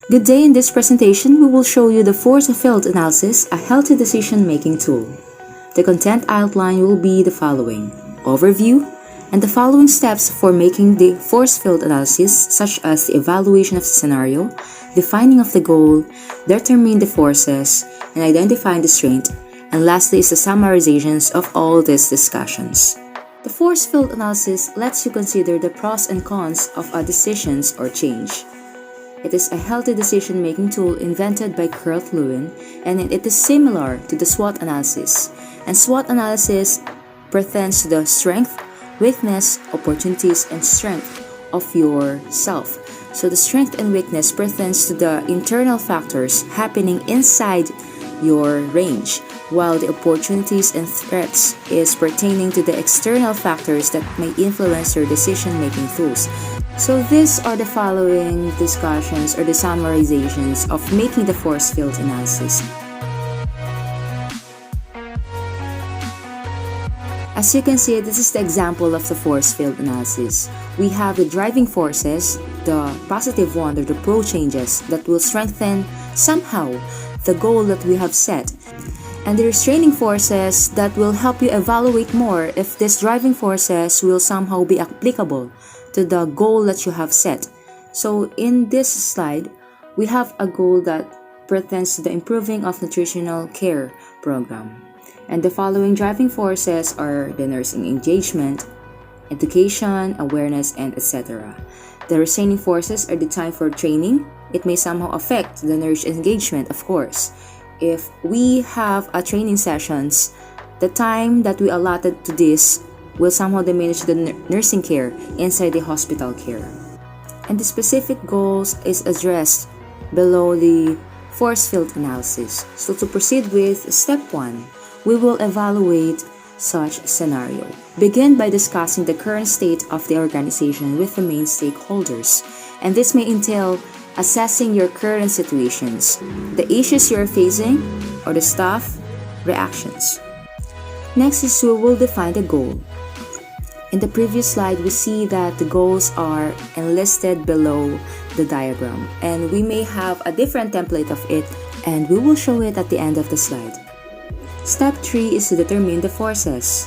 Good day. In this presentation, we will show you the force field analysis, a healthy decision-making tool. The content outline will be the following: overview, and the following steps for making the force field analysis, such as the evaluation of the scenario, defining of the goal, determining the forces, and identifying the strength, and lastly is the summarizations of all these discussions. The force field analysis lets you consider the pros and cons of a decisions or change. It is a healthy decision-making tool invented by Kurt Lewin, and it is similar to the SWOT analysis. And SWOT analysis pertains to the strength, weakness, opportunities, and strength of yourself. So the strength and weakness pertains to the internal factors happening inside your range, while the opportunities and threats is pertaining to the external factors that may influence your decision-making tools. So these are the following discussions or the summarizations of making the force field analysis. As you can see, this is the example of the force field analysis. We have the driving forces, the positive one or the pro changes that will strengthen somehow the goal that we have set, and the restraining forces that will help you evaluate more if these driving forces will somehow be applicable to the goal that you have set. So in this slide, we have a goal that pertains to the improving of nutritional care program. And the following driving forces are the nursing engagement, education, awareness, and etc. The restraining forces are the time for training. It may somehow affect the nurse engagement, of course. If we have a training sessions, the time that we allotted to this will somehow diminish the nursing care inside the hospital care. And the specific goals is addressed below the force field analysis. So to proceed with step 1, we will evaluate such scenario. Begin by discussing the current state of the organization with the main stakeholders, and this may entail assessing your current situations, the issues you are facing, or the staff reactions. Next is we will define the goal. In the previous slide, we see that the goals are enlisted below the diagram, and we may have a different template of it, and we will show it at the end of the slide. Step 3 is to determine the forces.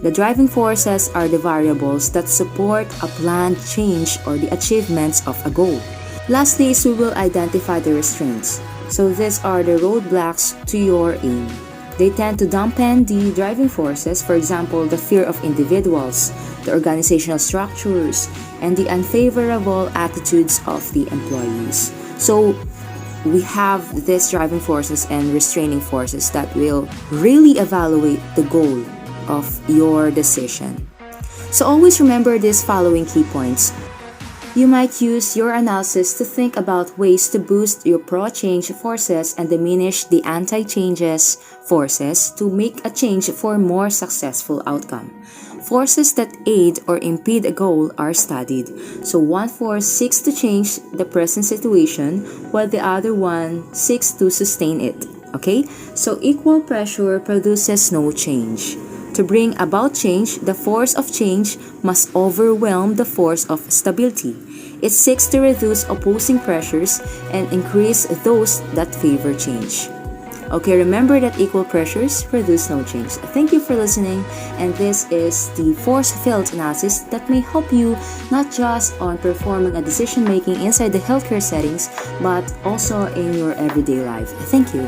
The driving forces are the variables that support a planned change or the achievements of a goal. Lastly is we will identify the restraints. So these are the roadblocks to your aim. They tend to dampen the driving forces, for example, the fear of individuals, the organizational structures, and the unfavorable attitudes of the employees. So we have these driving forces and restraining forces that will really evaluate the goal of your decision. So always remember these following key points. You might use your analysis to think about ways to boost your pro-change forces and diminish the anti-changes forces to make a change for a more successful outcome. Forces that aid or impede a goal are studied. So one force seeks to change the present situation while the other one seeks to sustain it. Okay? So equal pressure produces no change. To bring about change, the force of change must overwhelm the force of stability. It seeks to reduce opposing pressures and increase those that favor change. Okay, remember that equal pressures produce no change. Thank you for listening, and this is the force field analysis that may help you not just on performing a decision making inside the healthcare settings, but also in your everyday life. Thank you.